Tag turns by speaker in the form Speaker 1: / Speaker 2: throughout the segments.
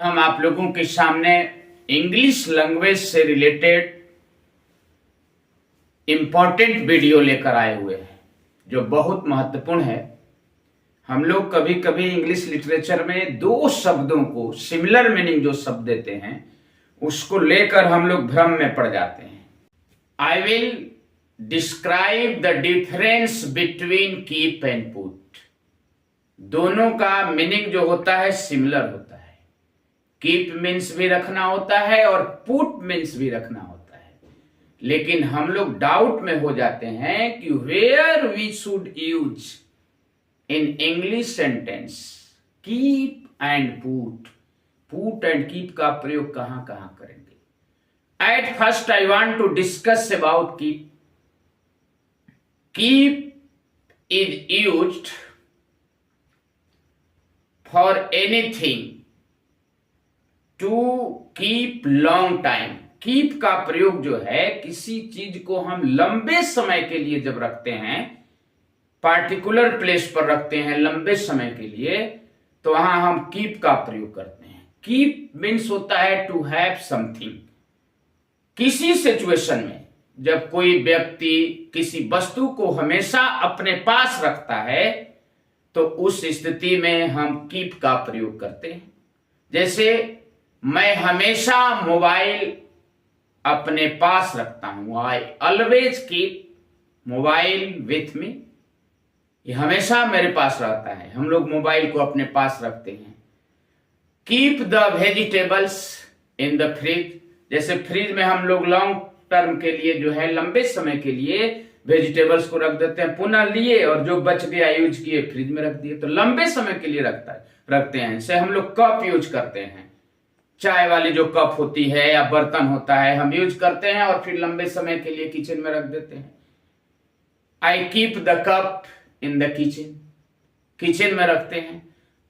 Speaker 1: हम आप लोगों के सामने इंग्लिश लैंग्वेज से रिलेटेड इंपॉर्टेंट वीडियो लेकर आए हुए हैं जो बहुत महत्वपूर्ण है। हम लोग कभी कभी इंग्लिश लिटरेचर में दो शब्दों को सिमिलर मीनिंग जो शब्द देते हैं उसको लेकर हम लोग भ्रम में पड़ जाते हैं। I will describe the difference between keep and put. दोनों का मीनिंग जो होता है सिमिलर होता है। कीप मीन्स भी रखना होता है और पुट मीन्स भी रखना होता है, लेकिन हम लोग डाउट में हो जाते हैं कि where we should use in English sentence keep and put. Put and keep का प्रयोग कहां कहां करेंगे। At first I want to discuss about keep. Keep is used for anything to keep long time. Keep का प्रयोग जो है किसी चीज को हम लंबे समय के लिए जब रखते हैं, पार्टिकुलर प्लेस पर रखते हैं लंबे समय के लिए, तो वहां हम कीप का प्रयोग करते हैं। कीप मीन्स होता है टू हैव समथिंग। किसी सिचुएशन में जब कोई व्यक्ति किसी वस्तु को हमेशा अपने पास रखता है तो उस स्थिति में हम कीप का प्रयोग करते हैं। जैसे मैं हमेशा मोबाइल अपने पास रखता हूं। I always keep mobile with me. ये हमेशा मेरे पास रहता है। हम लोग मोबाइल को अपने पास रखते हैं। Keep the vegetables in the fridge. जैसे फ्रिज में हम लोग लॉन्ग टर्म के लिए जो है लंबे समय के लिए वेजिटेबल्स को रख देते हैं, पुनः लिए और जो बच गया यूज किए फ्रिज में रख दिए, तो लंबे समय के लिए रखते हैं। जैसे हम लोग कप यूज करते हैं, चाय वाली जो कप होती है या बर्तन होता है हम यूज करते हैं और फिर लंबे समय के लिए किचन में रख देते हैं। I keep the cup in the kitchen. Kitchen में रखते हैं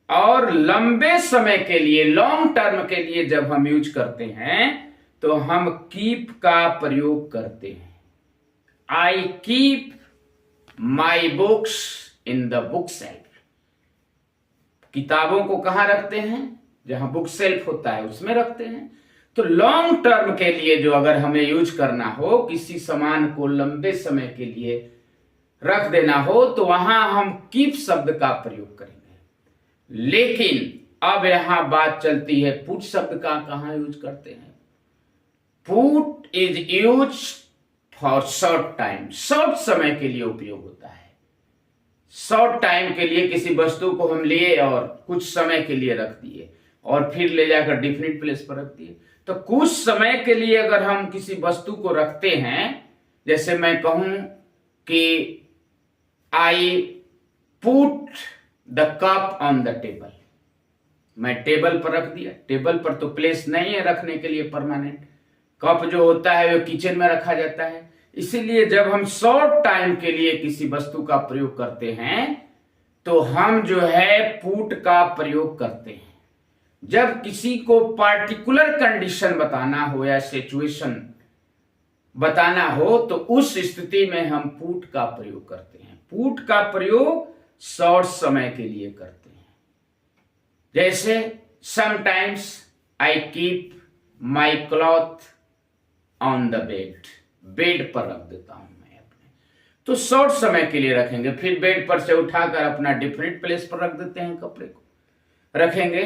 Speaker 1: और लंबे समय के लिए लॉन्ग टर्म के लिए जब हम यूज करते हैं तो हम कीप का प्रयोग करते हैं। I keep my books in the book shelf. किताबों को कहां रखते हैं? जहां बुक सेल्फ होता है उसमें रखते हैं। तो लॉन्ग टर्म के लिए जो अगर हमें यूज करना हो, किसी सामान को लंबे समय के लिए रख देना हो, तो वहां हम कीप शब्द का प्रयोग करेंगे। लेकिन अब यहां बात चलती है पुट शब्द का कहां यूज करते हैं। Put is use for short time. Short समय के लिए उपयोग होता है। शॉर्ट टाइम के लिए किसी वस्तु को हम लिए और कुछ समय के लिए रख दिए और फिर ले जाकर डिफरेंट प्लेस पर रख दिए। तो कुछ समय के लिए अगर हम किसी वस्तु को रखते हैं, जैसे मैं कहूं कि I put the cup on the table. मैं टेबल पर रख दिया। टेबल पर तो प्लेस नहीं है रखने के लिए परमानेंट। कप जो होता है वो किचन में रखा जाता है। इसीलिए जब हम शॉर्ट टाइम के लिए किसी वस्तु का प्रयोग करते हैं तो हम जो है पुट का प्रयोग करते हैं। जब किसी को पार्टिकुलर कंडीशन बताना हो या सिचुएशन बताना हो तो उस स्थिति में हम पुट का प्रयोग करते हैं। पुट का प्रयोग शॉर्ट समय के लिए करते हैं। जैसे sometimes I keep my cloth on the bed. Bed पर रख देता हूं मैं अपने, तो शॉर्ट समय के लिए रखेंगे। फिर बेड पर से उठाकर अपना डिफरेंट प्लेस पर रख देते हैं, कपड़े को रखेंगे।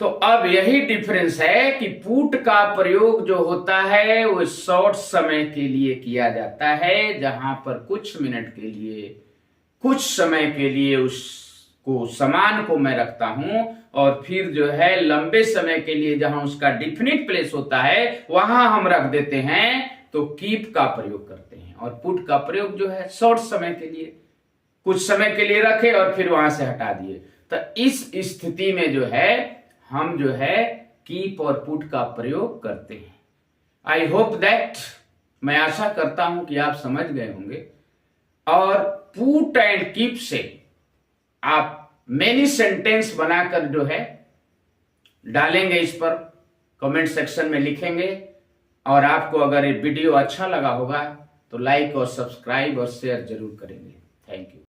Speaker 1: तो अब यही डिफरेंस है कि पुट का प्रयोग जो होता है वो शॉर्ट समय के लिए किया जाता है, जहां पर कुछ मिनट के लिए कुछ समय के लिए उसको सामान को मैं रखता हूं और फिर जो है लंबे समय के लिए जहां उसका डिफिनिट प्लेस होता है वहां हम रख देते हैं, तो कीप का प्रयोग करते हैं। और पुट का प्रयोग जो है शॉर्ट समय के लिए, कुछ समय के लिए रखे और फिर वहां से हटा दिए। तो इस स्थिति में जो है हम जो है कीप और पुट का प्रयोग करते हैं। आई होप दैट, मैं आशा करता हूं कि आप समझ गए होंगे। और पुट एंड कीप से आप मेनी सेंटेंस बनाकर जो है डालेंगे, इस पर कमेंट सेक्शन में लिखेंगे। और आपको अगर ये वीडियो अच्छा लगा होगा तो लाइक और सब्सक्राइब और शेयर जरूर करेंगे। Thank you.